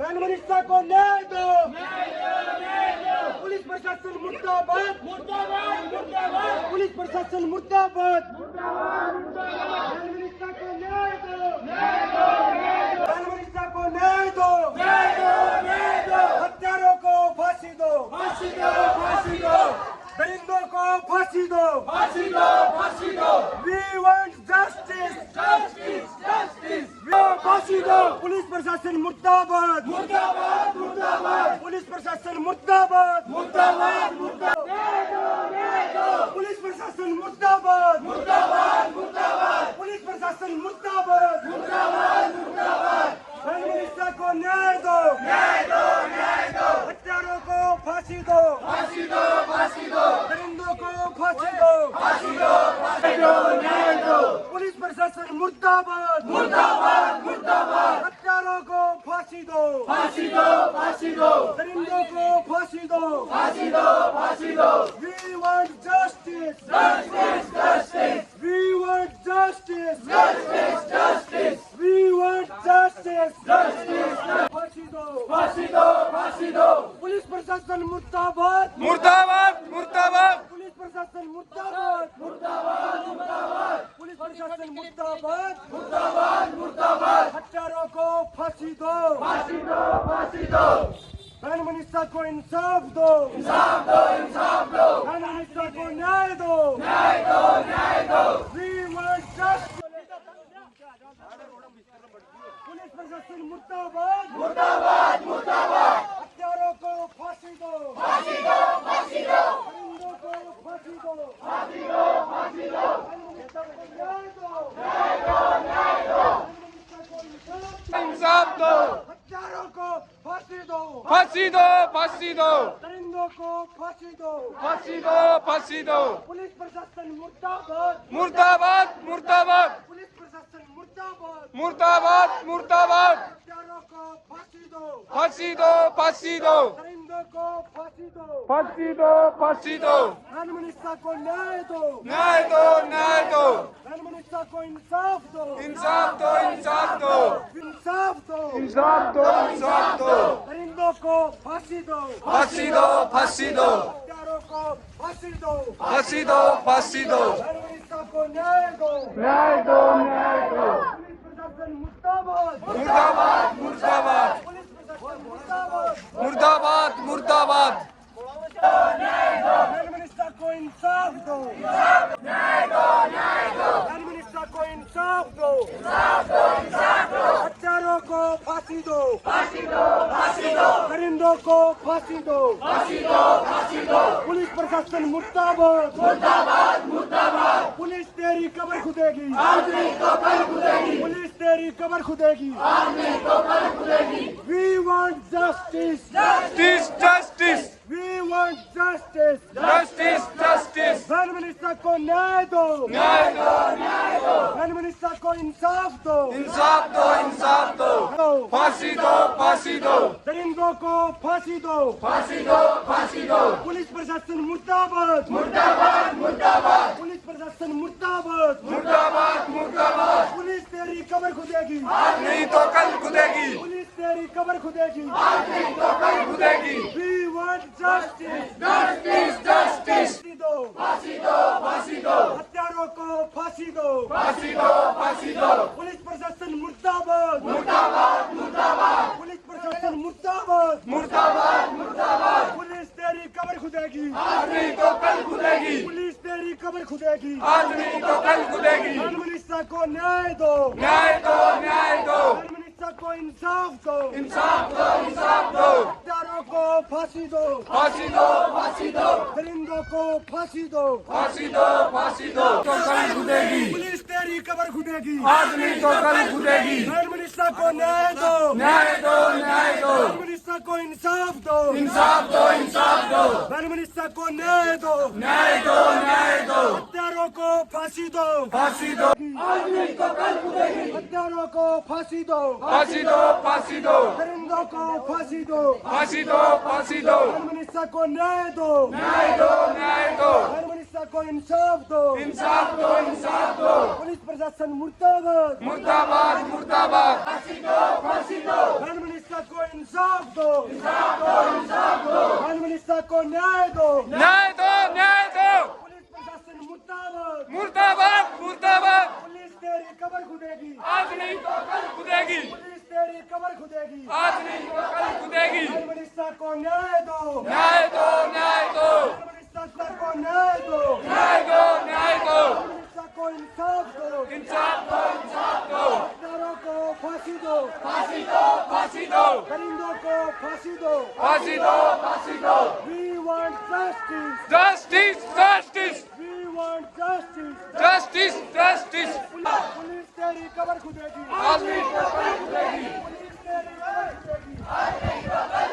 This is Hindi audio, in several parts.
बैनमनिस्ता को न्याय दो। पुलिस प्रशासन मुर्दाबाद, पुलिस प्रशासन मुर्दाबाद। बैनमनिस्ता को न्याय दो, बैनमनिस्ता को न्याय दो। हत्यारों को फांसी दो, दरिंदों को फांसी दो। We want justice, फांसी दो। पुलिस प्रशासन मुर्दाबाद, पुलिस प्रशासन मुर्दाबाद, पुलिस प्रशासन मुर्दाबाद, पुलिस प्रशासन मुर्दाबाद। बैनमनिस्ता को न्याय दो, हत्यारों को फांसी दो, दरिंदों को फांसी दो। पुलिस प्रशासन मुर्दाबाद, हत्यारों को फांसी दो, दरिंदों को फांसी दो। We want justice, we want justice, we want justice. फांसी दो। पुलिस प्रशासन मुर्दाबाद, पुलिस प्रशासन मुर्दाबाद, पुलिस प्रशासन मुर्दाबाद। हत्यारों को फांसी दो, बैनमनिस्ता को इंसाफ दो, बैनमनिस्ता को न्याय दो। We want justice. पुलिस प्रशासन मुर्दाबाद, हत्यारों को फांसी दो, दरिंदों को फांसी दो। बैनमनिस्ता को न्याय दो, बैनमनिस्ता को इंसाफ दो। हत्यारों को फांसी दो, दरिंदों को फांसी दो। पुलिस प्रशासन मुर्दाबाद, पुलिस प्रशासन मुर्दाबाद। हत्यारों को फांसी दो, दरिंदों को फांसी दो। बैनमनिस्ता को न्याय दो, बैनमनिस्ता को इंसाफ दो, दरिंदों को फांसी दो, हत्यारों को फांसी दो। बैनमनिस्ता को न्याय दो। पुलिस प्रशासन मुर्दाबाद, पुलिस प्रशासन मुर्दाबाद। बैनमनिस्ता को इंसाफ दो, बैनमनिस्ता को इंसाफ दो। हत्यारों को फांसी दो, दरिंदों को फांसी दो। पुलिस प्रशासन मुर्दाबाद, पुलिस तेरी कब्र खुदेगी, पुलिस तेरी कब्र खुदेगी। We want justice, we want justice. बैनमनिस्ता को न्याय दो, बैनमनिस्ता को इंसाफ दो, फांसी दो। दरिंदों को फांसी दो। पुलिस प्रशासन मुर्दाबाद, पुलिस प्रशासन मुर्दाबाद। पुलिस तेरी कब्र खुदेगी, पुलिस तेरी कब्र खुदेगी। We want justice, फांसी दो। हत्यारों को फांसी दो, पुलिस प्रशासन मुर्दाबाद, पुलिस प्रशासन मुर्दाबाद। पुलिस तेरी कब्र खुदेगी, पुलिस तेरी कब्र खुदेगी। बैनमनिस्ता को न्याय दो, बैनमनिस्ता को इंसाफ दो, हत्यारों को फांसी दो, दरिंदों को फांसी दो। पुलिस तेरी कब्र खुदेगी, बैनमनिस्ता को न्याय दो, बैनमनिस्ता को इंसाफ दो, बैनमनिस्ता को न्याय दो। हत्यारों को फांसी दो, हत्यारों को फांसी दो, दरिंदों को फांसी दो। बैनमनिस्ता को न्याय दो, बैनमनिस्ता को इंसाफ दो। पुलिस प्रशासन मुर्दाबाद, बैनमनिस्ता को इंसाफ दो, प्राइम मिनिस्टर को न्याय दो, न्याय दो, न्याय दो। पुलिस प्रशासन मुर्दाबाद, मुर्दाबाद, मुर्दाबाद। पुलिस तेरी कबर खुदेगी, आज नहीं तो कल खुदेगी, पुलिस तेरी कबर खुदेगी, आज नहीं तो कल खुदेगी। प्राइम मिनिस्टर को न्याय दो, न्याय दो, न्याय दो, प्राइम मिनिस्टर को न्याय दो, न्याय दो, न्याय दो। प्राइम मिनिस्टर को इंसाफ दो, इंसाफ दो, इंसाफ दो। हत्यारों को फांसी दो, फांसी दो, फांसी दो, परिंदों को फांसी दो। फांसी दो, फांसी दो। We want justice, justice, justice, we want justice. Justice, justice. Police तेरी कबर खुदेगी, आज नहीं तो कल खुदेगी, पुलिस तेरी कबर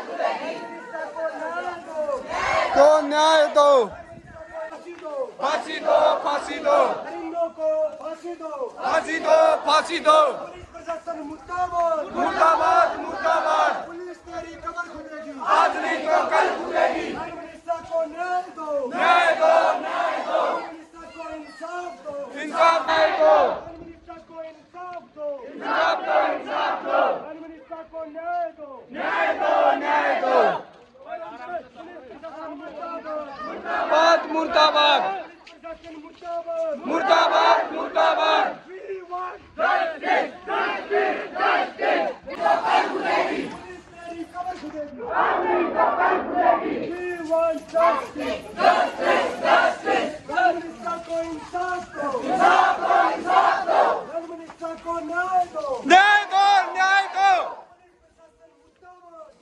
खुदेगी, मिनिस्टर को न्याय दो, तो न्याय दो। फांसी दो, फांसी दो, फांसी दो, परिंदों को फांसी दो, फांसी दो, फांसी दो। पुलिस प्रशासन मुर्दाबाद, मुर्दाबाद, मुर्दाबाद। पुलिस तेरी कबर खुदेगी, आज नहीं तो कल खुदेगी। प्राइम मिनिस्टर को न्याय दो, न्याय दो, न्याय दो। प्राइम मिनिस्टर को इंसाफ दो, इंसाफ न्याय दो, प्राइम मिनिस्टर को इंसाफ दो, इंसाफ दो, इंसाफ दो। प्राइम मिनिस्टर को न्याय दो, न्याय दो, न्याय दो। पुलिस प्रशासन मुर्दाबाद, मुर्दाबाद, मुर्दाबाद, पुलिस प्रशासन मुर्दाबाद, मुर्दाबाद, मुर्दाबाद। we want justice, justice, justice. Police तेरी कबर खुदेगी, we want justice, prime minister को इंसाफ दो, प्राइम मिनिस्टर को न्याय दो, न्याय दो, न्याय दो।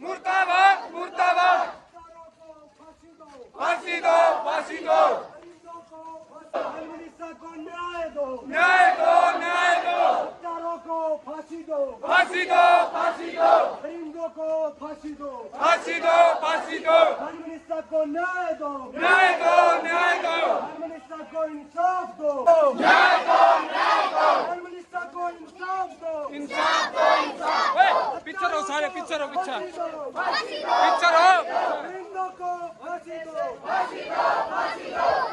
मुर्दाबाद, मुर्दाबाद, मुर्दाबाद। हत्यारों को फांसी दो, फांसी दो, फांसी दो। परिंदों को फांसी, प्राइम मिनिस्टर को न्याय दो, न्याय दो, न्याय दो। हत्यारों को फांसी दो, फांसी दो, फांसी दो। परिंदों को फांसी दो, फांसी दो, फांसी दो। प्राइम मिनिस्टर को न्याय दो, न्याय दो, न्याय दो। प्राइम मिनिस्टर को इंसाफ दो, न्याय दो, न्याय दो। प्राइम मिनिस्टर को इंसाफ दो, इंसाफ दो, इंसाफ। पिक्चर हो सारे, पिक्चर हो, पिक्चर, फांसी दो, पिक्चर हो। परिंदों को फांसी दो,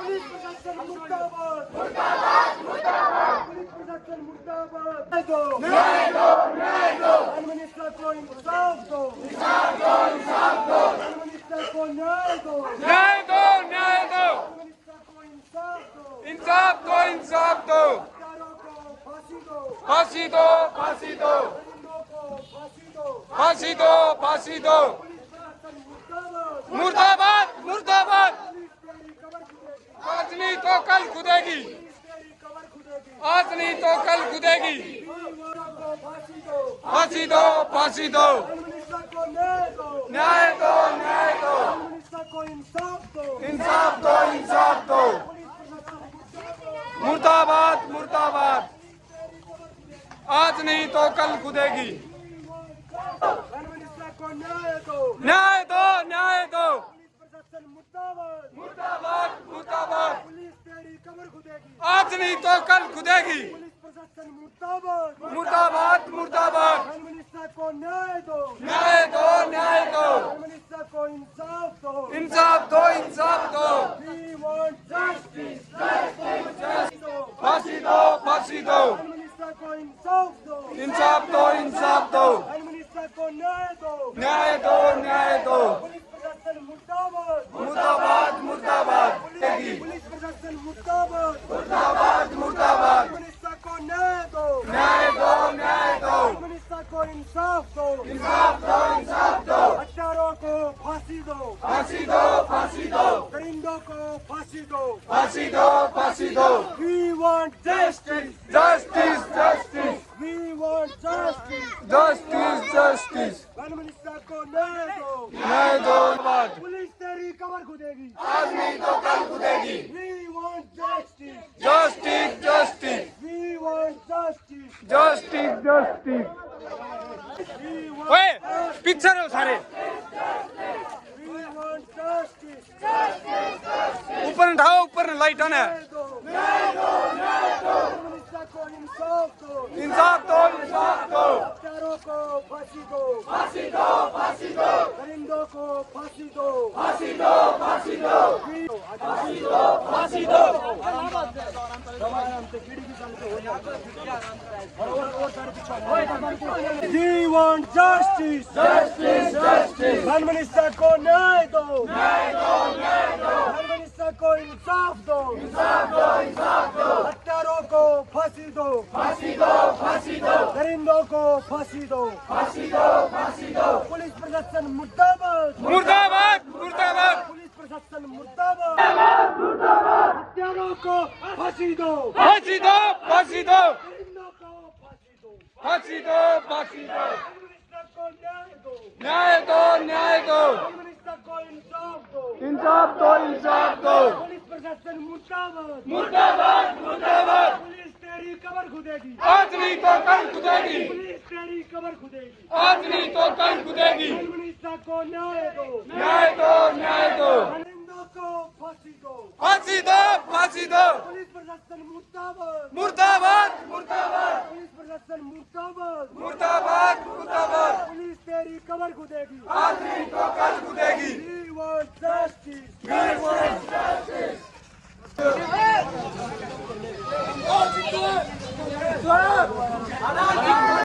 पुलिस प्रशासन मुर्दाबाद, पुलिस प्रशासन मुर्दाबाद, न्याय दो, प्राइम मिनिस्टर को इंसाफ दो, प्राइम मिनिस्टर को न्याय दो, न्याय दो, न्याय दो। प्राइम मिनिस्टर को इंसाफ दो, इंसाफ दो, इंसाफ दो। हत्यारों को फांसी दो, फांसी दो, फांसी दो। परिंदों को फांसी दो, फांसी दो, फांसी दो। पुलिस प्रशासन मुर्दाबाद, मुर्दाबाद, मुर्दाबाद। पुलिस तेरी कबर खुदेगी, आज नहीं तो कल खुदेगी, पुलिस तेरी कबर खुदेगी, आज नहीं तो कल खुदेगी। दीवारों को फांसी दो, फांसी दो, फांसी दो। प्राइम मिनिस्टर को न्याय दो, न्याय दो, न्याय दो। प्राइम मिनिस्टर को इंसाफ दो, इंसाफ दो, इंसाफ दो। पुलिस प्रशासन मुर्दाबाद, मुर्दाबाद, मुर्दाबाद। आज नहीं तो कल खुदेगी। प्राइम मिनिस्टर को न्याय दो, न्याय दो, न्याय दो। पुलिस प्रशासन मुर्दाबाद, मुर्दाबाद, मुर्दाबाद। पुलिस तेरी कबर खुदेगी, आज नहीं तो कल खुदेगी। पुलिस प्रशासन मुर्दाबाद, मुर्दाबाद, मुर्दाबाद। प्राइम मिनिस्टर को न्याय दो, न्याय दो, न्याय दो। प्राइम मिनिस्टर को इंसाफ दो, इंसाफ दो, इंसाफ दो। we want justice, फांसी दो, फांसी दो। प्राइम मिनिस्टर को इंसाफ दो, इंसाफ दो, इंसाफ दो। प्राइम मिनिस्टर को न्याय दो, न्याय दो, न्याय दो। पुलिस प्रशासन मुर्दाबाद, मुर्दाबाद, मुर्दाबाद। पुलिस प्रशासन मुर्दाबाद, मुर्दाबाद, मुर्दाबाद। प्राइम मिनिस्टर को न्याय दो, न्याय दो, न्याय दो। प्राइम मिनिस्टर को इंसाफ दो, इंसाफ दो, इंसाफ दो। हत्यारों को फांसी दो, फांसी दो, फांसी दो। परिंदों को फांसी दो, फांसी दो, फांसी दो। we want justice, justice, justice, we want justice, justice, justice. Prime minister को न्याय दो, न्याय दो। पुलिस तेरी कबर खुदेगी, आज नहीं तो कल खुदेगी। we want justice, justice, justice, we want justice, justice, justice. we want ओए पिक्चर हो सारे, we want justice, ऊपर उठाओ, ऊपर लाइट ऑन है। प्राइम मिनिस्टर को इंसाफ दो, इंसाफ दो, इंसाफ दो। हत्यारों को फांसी दो, फांसी दो, फांसी दो। परिंदों को फांसी दो, फांसी दो, फांसी दो। फांसी दो, फांसी दो। we want justice, justice, prime minister को न्याय दो, प्राइम मिनिस्टर को इंसाफ दो, हत्यारों को फांसी दो, दरिंदों को फांसी दो, पुलिस प्रशासन मुर्दाबाद, पुलिस प्रशासन मुर्दाबाद, हत्यारों को फांसी दो, दरिंदों को फांसी दो, प्राइम मिनिस्टर को न्याय दो, प्राइम मिनिस्टर को इंसाफ दो, पुलिस प्रशासन मुर्दाबाद, पुलिस तेरी कबर खुदेगी, पुलिस तेरी कबर खुदेगी, प्राइम मिनिस्टर को न्याय दो, दरिंदों को फांसी दो, पुलिस प्रशासन मुर्दाबाद, पुलिस प्रशासन मुर्दाबाद, पुलिस तेरी कबर खुदेगी, We want justice.